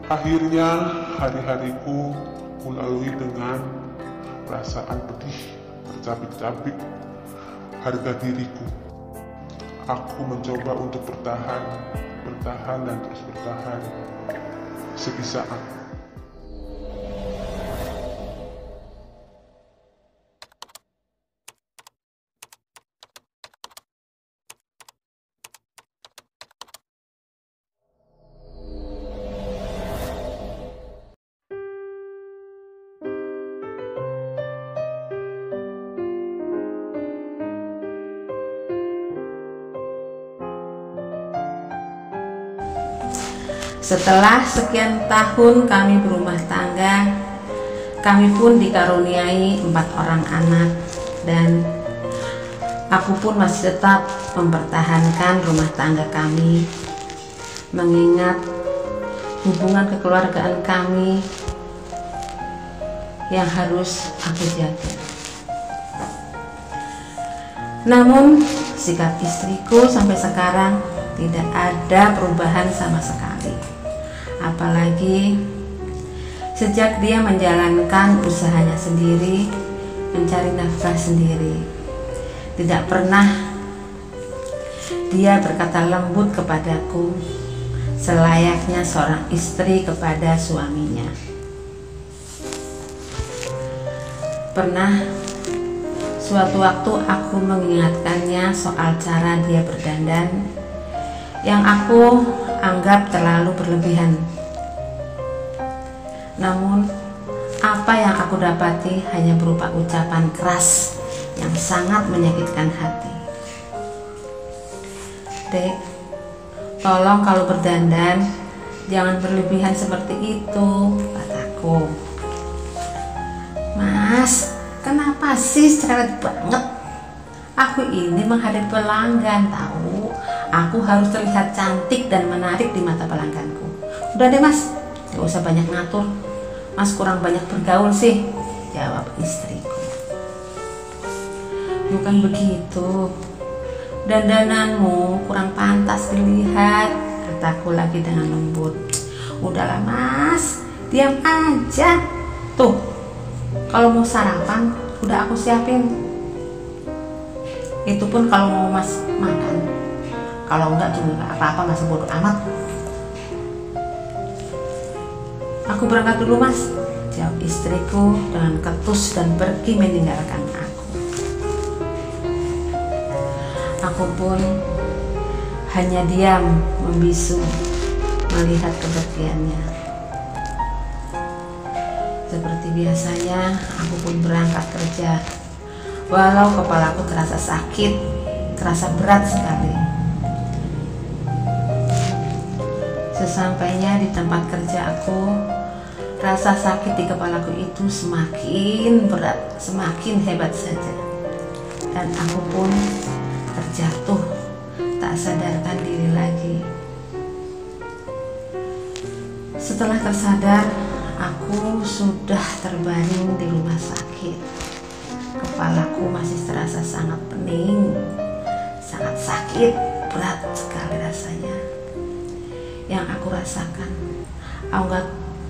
Akhirnya hari-hariku kulalui dengan perasaan pedih bercabik-cabik harga diriku. Aku mencoba untuk bertahan dan terus bertahan sebisa aku. Setelah sekian tahun kami berumah tangga, kami pun dikaruniai 4 orang anak, dan aku pun masih tetap mempertahankan rumah tangga kami, mengingat hubungan kekeluargaan kami yang harus aku jaga. Namun sikap istriku sampai sekarang tidak ada perubahan sama sekali. Apalagi sejak dia menjalankan usahanya sendiri, mencari nafkah sendiri, tidak pernah dia berkata lembut kepadaku selayaknya seorang istri kepada suaminya. Pernah suatu waktu aku mengingatkannya soal cara dia berdandan yang aku anggap terlalu berlebihan. Namun apa yang aku dapati hanya berupa ucapan keras yang sangat menyakitkan hati. Dek, tolong kalau berdandan jangan berlebihan seperti itu, kataku. Mas, kenapa sih cerewet banget? Aku ini menghadapi pelanggan, tahu. Aku harus terlihat cantik dan menarik di mata pelangganku. Udah deh mas, gak usah banyak ngatur. Mas kurang banyak bergaul sih, jawab istriku. Bukan begitu, dandananmu kurang pantas dilihat, kataku lagi dengan lembut. Udahlah mas, diam aja. Tuh, kalau mau sarapan udah aku siapin. Itu pun kalau mau mas makan. Kalau enggak juga enggak apa-apa, masih bodoh amat. Aku berangkat dulu mas, jawab istriku dengan ketus dan pergi meninggalkan aku. Aku pun hanya diam membisu melihat kepergiannya. Seperti biasanya, aku pun berangkat kerja. Walau kepalaku terasa sakit, terasa berat sekali. Sesampainya di tempat kerja aku, rasa sakit di kepalaku itu semakin berat, semakin hebat saja. Dan aku pun terjatuh, tak sadarkan diri lagi. Setelah tersadar, aku sudah terbaring di rumah sakit. Kepalaku masih terasa sangat pening, sangat sakit, berat sekali rasanya. Yang aku rasakan,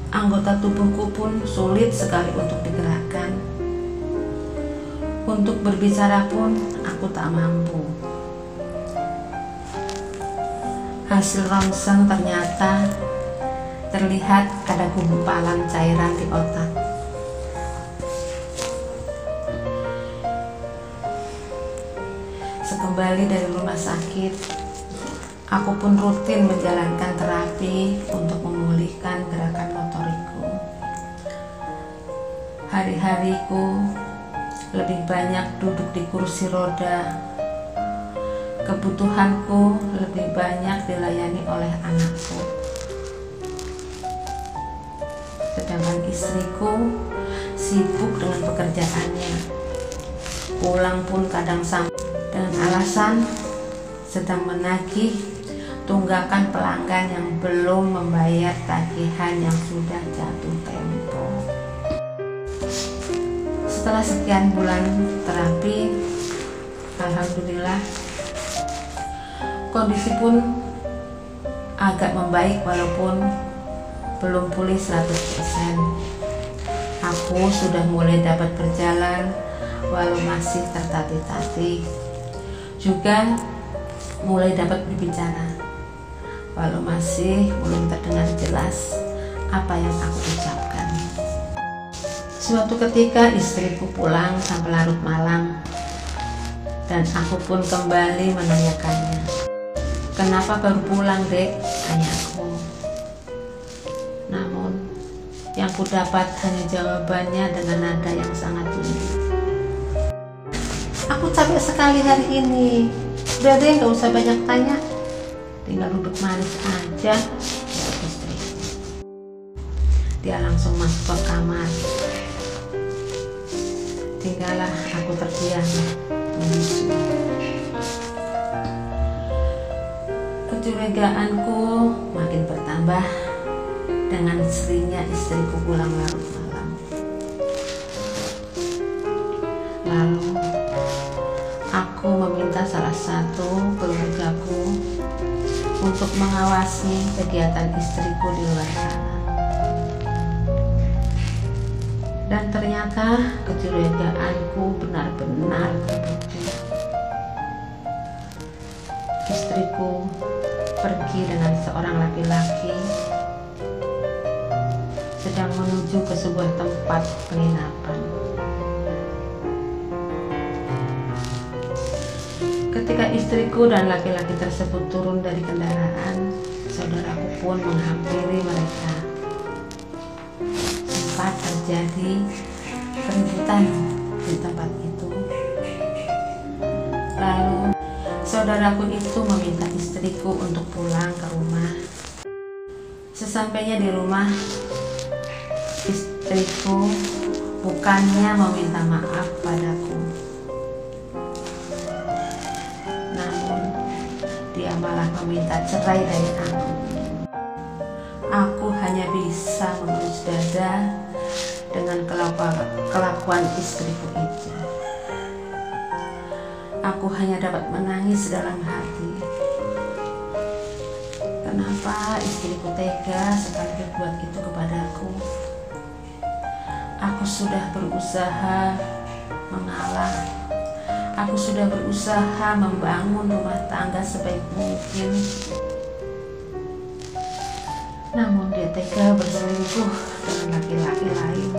anggota tubuhku pun sulit sekali untuk digerakkan. Untuk berbicara pun aku tak mampu. Hasil ronsen ternyata terlihat ada gumpalan cairan di otak. Sekembali dari rumah sakit, aku pun rutin menjalankan terapi untuk memulihkan gerakan motoriku. Hari-hariku lebih banyak duduk di kursi roda. Kebutuhanku lebih banyak dilayani oleh anakku. Sedangkan istriku sibuk dengan pekerjaannya. Pulang pun kadang sampai dengan alasan sedang menagih tunggakan pelanggan yang belum membayar tagihan yang sudah jatuh tempo. Setelah sekian bulan terapi, alhamdulillah kondisi pun agak membaik, walaupun belum pulih 100%. Aku sudah mulai dapat berjalan walau masih tertatih-tatih. Juga mulai dapat berbicara walau masih belum terdengar jelas apa yang aku ucapkan. Suatu ketika istriku pulang sampai larut malam dan aku pun kembali menanyakannya. "Kenapa baru pulang, Dek?" tanya aku. Namun yang ku dapat hanya jawabannya dengan nada yang sangat tinggi. "Aku capek sekali hari ini. Udah deh, gak usah banyak tanya. Tinggal duduk manis aja," jawab istriku. Dia langsung masuk ke kamar. Tinggallah aku terdiam menyusu. Kecurigaanku makin bertambah dengan seringnya istriku pulang larut malam. Lalu aku meminta salah satu keluargaku untuk mengawasi kegiatan istriku di luar sana. Dan ternyata kecurigaanku benar-benar terbukti. Istriku pergi dengan seorang laki-laki sedang menuju ke sebuah tempat penginapan. Ketika istriku dan laki-laki tersebut turun dari kendaraan, saudaraku pun menghampiri mereka. Sempat terjadi keributan di tempat itu. Lalu saudaraku itu meminta istriku untuk pulang ke rumah. Sesampainya di rumah, istriku bukannya meminta maaf padaku, namun dia malah meminta cerai dari aku. Aku hanya bisa mengelus dada dengan kelakuan istriku itu. Aku hanya dapat menangis dalam hati. Kenapa istriku tega sekali berbuat itu kepadaku? Aku sudah berusaha mengalah. Aku sudah berusaha membangun rumah tangga sebaik mungkin. Namun dia tega berselingkuh dengan laki-laki lain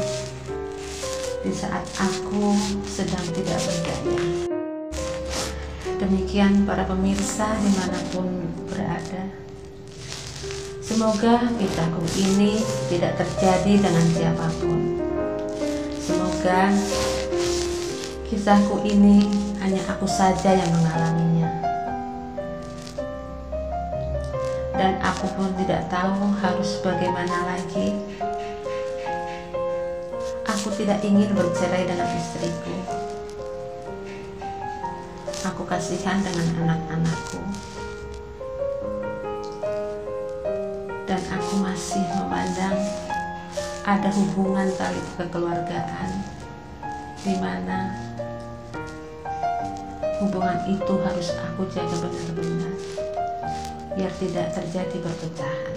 di saat aku sedang tidak berdaya. Demikian para pemirsa dimanapun berada. Semoga kisahku ini tidak terjadi dengan siapapun. Semoga kisahku ini hanya aku saja yang mengalaminya. Dan aku pun tidak tahu harus bagaimana lagi. Aku tidak ingin bercerai dengan istriku. Aku kasihan dengan anak-anakku. Dan aku masih memandang ada hubungan tali kekeluargaan di mana hubungan itu harus aku jaga benar-benar biar tidak terjadi perpecahan.